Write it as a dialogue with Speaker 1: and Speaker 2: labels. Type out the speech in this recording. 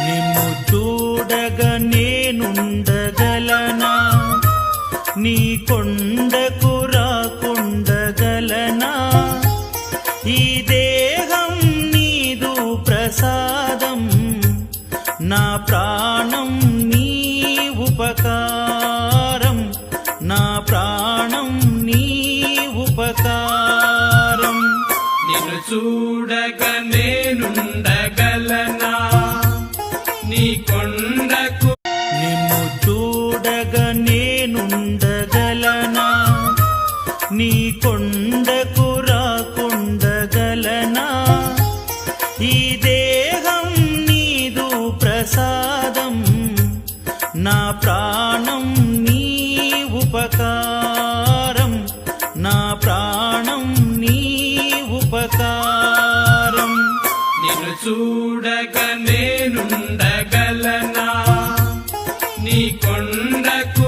Speaker 1: నిన్ను చూడగా నేనుండగలనా, నీ కొండకు రాకుండగలనా? ఈ దేహం నీదు ప్రసాదం, నా ప్రాణం నీ ఉపకారం, నా ప్రాణం నీ ఉపకారం.
Speaker 2: నిన్ను చూడగా నేనుండగలనా, నీ కొండకు
Speaker 1: నిన్ను చూడగా నేనుండగలనా, నీ కొండకు రాకుండగలనా? ఈ దేహం నీదు ప్రసాదం, నా ప్రాణం నీ ఉపకారం, నా ప్రాణం నీ ఉపకారం.
Speaker 2: నిన్ను చూడగా నేనుండగలనా, నీ కొండకు